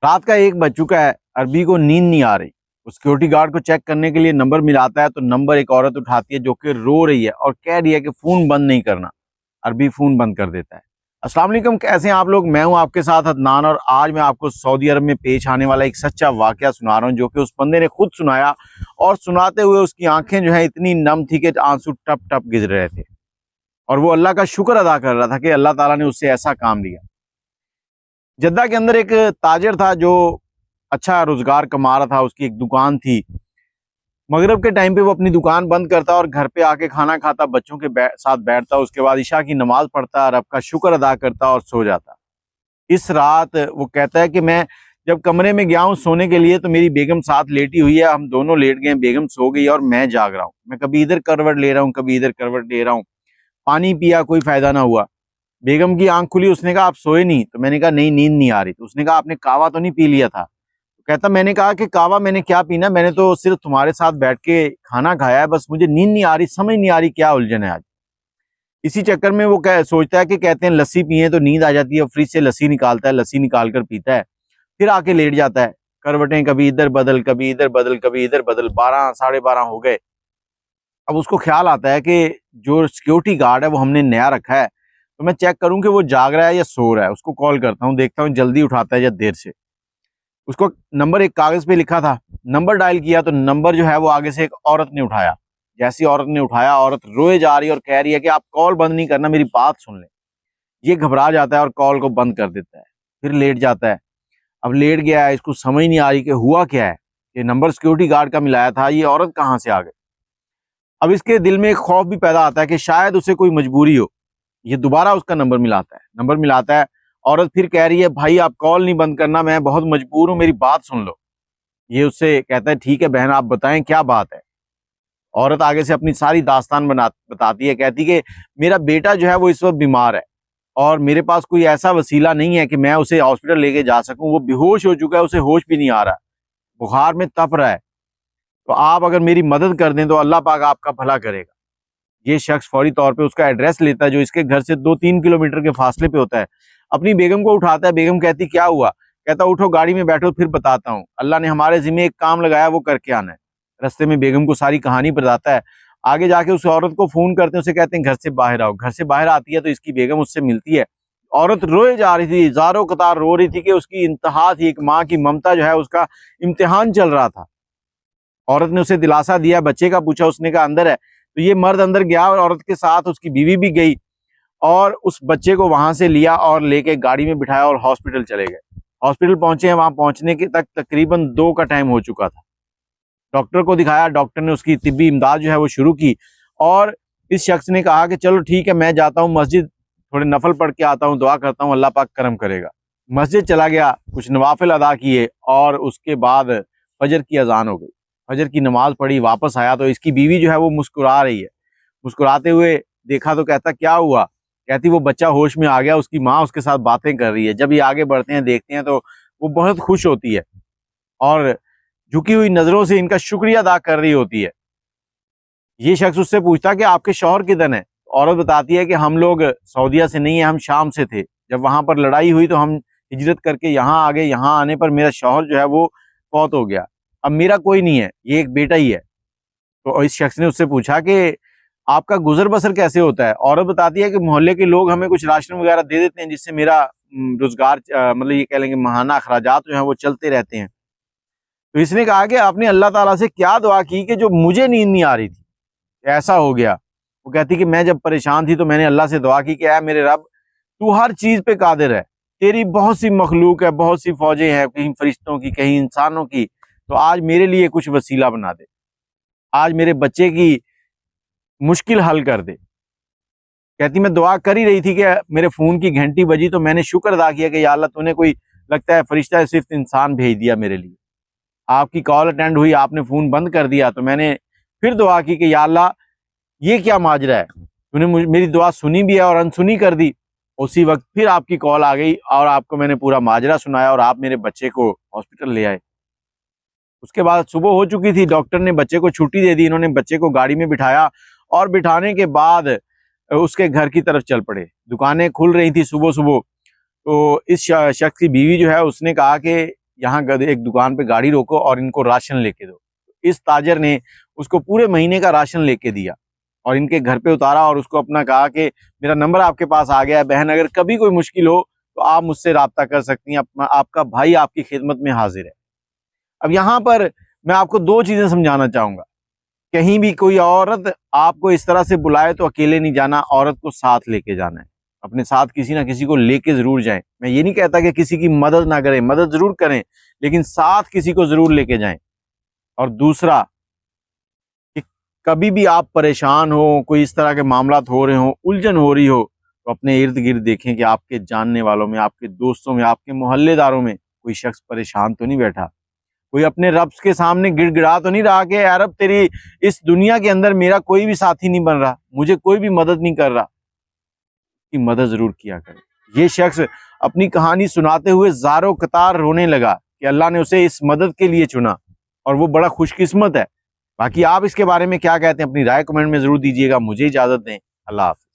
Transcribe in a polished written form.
रात का 1 बज चुका है, अरबी को नींद नहीं आ रही। वो सिक्योरिटी गार्ड को चेक करने के लिए नंबर मिलाता है तो नंबर एक औरत उठाती है जो कि रो रही है और कह रही है कि फ़ोन बंद नहीं करना। अरबी फ़ोन बंद कर देता है। अस्सलाम वालेकुम, कैसे हैं आप लोग? मैं हूं आपके साथ अदनान और आज मैं आपको सऊदी अरब में पेश आने वाला एक सच्चा वाकया सुना रहा हूं जो कि उस बंदे ने खुद सुनाया और सुनाते हुए उसकी आंखें जो है इतनी नम थी कि आंसू टप टप गिर रहे थे और वो अल्लाह का शुक्र अदा कर रहा था कि अल्लाह ताला ने उससे ऐसा काम दिया। जद्दा के अंदर एक ताजिर था जो अच्छा रोजगार कमा रहा था, उसकी एक दुकान थी। मगरिब के टाइम पे वो अपनी दुकान बंद करता और घर पे आके खाना खाता, बच्चों के साथ बैठता, उसके बाद इशा की नमाज पढ़ता, रब का शुक्र अदा करता और सो जाता। इस रात वो कहता है कि मैं जब कमरे में गया हूँ सोने के लिए तो मेरी बेगम साथ लेटी हुई है, हम दोनों लेट गए, बेगम सो गई और मैं जाग रहा हूँ। मैं कभी इधर करवट ले रहा हूँ, कभी इधर करवट ले रहा हूँ। पानी पिया, कोई फायदा ना हुआ। बेगम की आंख खुली, उसने कहा आप सोए नहीं? तो मैंने कहा नहीं, नींद नहीं आ रही। तो उसने कहा आपने कावा तो नहीं पी लिया था? तो कहता मैंने कहा कि कावा मैंने क्या पीना, मैंने तो सिर्फ तुम्हारे साथ बैठ के खाना खाया है, बस मुझे नींद नहीं आ रही, समझ नहीं आ रही क्या उलझन है आज। इसी चक्कर में वो सोचता है कि कहते हैं लस्सी पिए तो नींद आ जाती है, फ्रिज से लस्सी निकालता है, लस्सी निकाल कर पीता है, फिर आके लेट जाता है। करवटें कभी इधर बदल, कभी इधर बदल, कभी इधर बदल, 12 साढ़े 12 हो गए। अब उसको ख्याल आता है कि जो सिक्योरिटी गार्ड है वो हमने नया रखा है, तो मैं चेक करूं कि वो जाग रहा है या सो रहा है। उसको कॉल करता हूं, देखता हूं जल्दी उठाता है या देर से। उसको नंबर एक कागज पे लिखा था, नंबर डायल किया तो नंबर जो है वो आगे से एक औरत ने उठाया। जैसी औरत ने उठाया, औरत रोए जा रही है और कह रही है कि आप कॉल बंद नहीं करना, मेरी बात सुन ले। ये घबरा जाता है और कॉल को बंद कर देता है, फिर लेट जाता है। अब लेट गया है, इसको समझ नहीं आ रही कि हुआ क्या है। ये नंबर सिक्योरिटी गार्ड का मिलाया था, ये औरत कहाँ से आ गई। अब इसके दिल में एक खौफ भी पैदा आता है कि शायद उसे कोई मजबूरी हो। ये दोबारा उसका नंबर मिलाता है, नंबर मिलाता है। औरत फिर कह रही है भाई आप कॉल नहीं बंद करना, मैं बहुत मजबूर हूं, मेरी बात सुन लो। ये उससे कहता है ठीक है बहन आप बताएं क्या बात है। औरत आगे से अपनी सारी दास्तान बताती है, कहती कि मेरा बेटा जो है वो इस वक्त बीमार है और मेरे पास कोई ऐसा वसीला नहीं है कि मैं उसे हॉस्पिटल लेके जा सकूं। वो बेहोश हो चुका है, उसे होश भी नहीं आ रहा, बुखार में तप रहा है। तो आप अगर मेरी मदद कर दें तो अल्लाह पाक आपका भला करेगा। ये शख्स फौरी तौर पे उसका एड्रेस लेता है जो इसके घर से 2-3 किलोमीटर के फासले पे होता है। अपनी बेगम को उठाता है, बेगम कहती क्या हुआ? कहता उठो गाड़ी में बैठो फिर बताता हूँ, अल्लाह ने हमारे जिम्मे एक काम लगाया वो करके आना है। रास्ते में बेगम को सारी कहानी बताता है। आगे जाके उस औरत को फोन करते हैं, उसे कहते हैं घर से बाहर आओ। घर से बाहर आती है तो इसकी बेगम उससे मिलती है। औरत रोए जा रही थी, ज़ारो कतार रो रही थी कि उसकी इंतहा थी, एक माँ की ममता जो है उसका इम्तिहान चल रहा था। औरत ने उसे दिलासा दिया, बच्चे का पूछा, उसने कहा अंदर है। तो ये मर्द अंदर गया और औरत के साथ उसकी बीवी भी गई और उस बच्चे को वहां से लिया और लेके गाड़ी में बिठाया और हॉस्पिटल चले गए। हॉस्पिटल पहुंचे हैं, वहां पहुंचने के तक तकरीबन 2 का टाइम हो चुका था। डॉक्टर को दिखाया, डॉक्टर ने उसकी तिब्बी इमदाद जो है वो शुरू की और इस शख्स ने कहा कि चलो ठीक है मैं जाता हूँ मस्जिद, थोड़े नफल पढ़ के आता हूँ, दुआ करता हूँ, अल्लाह पाक करम करेगा। मस्जिद चला गया, कुछ नवाफिल अदा किए और उसके बाद फजर की अजान हो गई। फजर की नमाज पढ़ी, वापस आया तो इसकी बीवी जो है वो मुस्कुरा रही है। मुस्कुराते हुए देखा तो कहता क्या हुआ? कहती वो बच्चा होश में आ गया, उसकी माँ उसके साथ बातें कर रही है। जब ये आगे बढ़ते हैं देखते हैं तो वो बहुत खुश होती है और झुकी हुई नजरों से इनका शुक्रिया अदा कर रही होती है। ये शख्स उससे पूछता कि आपके शौहर किधर हैं? औरत बताती है कि हम लोग सऊदीया से नहीं है, हम शाम से थे, जब वहां पर लड़ाई हुई तो हम हिजरत करके यहाँ आ गए, यहाँ आने पर मेरा शौहर जो है वो फौत हो गया, अब मेरा कोई नहीं है, ये एक बेटा ही है। तो इस शख्स ने उससे पूछा कि आपका गुजर बसर कैसे होता है? औरत बताती है कि मोहल्ले के लोग हमें कुछ राशन वगैरह दे देते हैं जिससे मेरा रोजगार मतलब ये कह लेंगे माहाना अखराजात जो है वो चलते रहते हैं। तो इसने कहा कि आपने अल्लाह ताला से क्या दुआ की कि जो मुझे नींद नहीं आ रही थी ऐसा हो गया? वो कहती कि मैं जब परेशान थी तो मैंने अल्लाह से दुआ की कि ऐ मेरे रब तू हर चीज पे कादिर है, तेरी बहुत सी मखलूक है, बहुत सी फौजें हैं, कहीं फरिश्तों की कहीं इंसानों की, तो आज मेरे लिए कुछ वसीला बना दे, आज मेरे बच्चे की मुश्किल हल कर दे। कहती मैं दुआ कर ही रही थी कि मेरे फोन की घंटी बजी तो मैंने शुक्र अदा किया कि या अल्लाह तूने कोई लगता है फरिश्ता सिर्फ इंसान भेज दिया मेरे लिए। आपकी कॉल अटेंड हुई, आपने फोन बंद कर दिया तो मैंने फिर दुआ की कि या अल्लाह ये क्या माजरा है, तूने मेरी दुआ सुनी भी है और अनसुनी कर दी। उसी वक्त फिर आपकी कॉल आ गई और आपको मैंने पूरा माजरा सुनाया और आप मेरे बच्चे को हॉस्पिटल ले आए। उसके बाद सुबह हो चुकी थी, डॉक्टर ने बच्चे को छुट्टी दे दी, इन्होंने बच्चे को गाड़ी में बिठाया और बिठाने के बाद उसके घर की तरफ चल पड़े। दुकानें खुल रही थी सुबह सुबह। तो इस शख्स की बीवी जो है उसने कहा कि यहाँ एक दुकान पे गाड़ी रोको और इनको राशन लेके दो। इस ताजर ने उसको पूरे महीने का राशन लेके दिया और इनके घर पे उतारा और उसको अपना कहा कि मेरा नंबर आपके पास आ गया है बहन, अगर कभी कोई मुश्किल हो तो आप मुझसे राब्ता कर सकती हैं, आपका भाई आपकी खिदमत में हाजिर है। अब यहाँ पर मैं आपको दो चीजें समझाना चाहूंगा। कहीं भी कोई औरत आपको इस तरह से बुलाए तो अकेले नहीं जाना, औरत को साथ लेके जाना है। अपने साथ किसी ना किसी को लेके जरूर जाएं। मैं ये नहीं कहता कि किसी की मदद ना करें, मदद जरूर करें, लेकिन साथ किसी को जरूर लेके जाएं। और दूसरा कि कभी भी आप परेशान हो, कोई इस तरह के मामलात हो रहे हो, उलझन हो रही हो, तो अपने इर्द गिर्द देखें कि आपके जानने वालों में, आपके दोस्तों में, आपके मोहल्लेदारों में कोई शख्स परेशान तो नहीं बैठा, कोई अपने रब के सामने गिड़गिड़ा तो नहीं रहा कि यार अब तेरी इस दुनिया के अंदर मेरा कोई भी साथी नहीं बन रहा, मुझे कोई भी मदद नहीं कर रहा। की मदद जरूर किया करे। ये शख्स अपनी कहानी सुनाते हुए ज़ारो कतार रोने लगा कि अल्लाह ने उसे इस मदद के लिए चुना और वो बड़ा खुशकिस्मत है। बाकी आप इसके बारे में क्या कहते हैं, अपनी राय कमेंट में जरूर दीजिएगा। मुझे इजाजत दें। अल्लाह हाफ़िज़।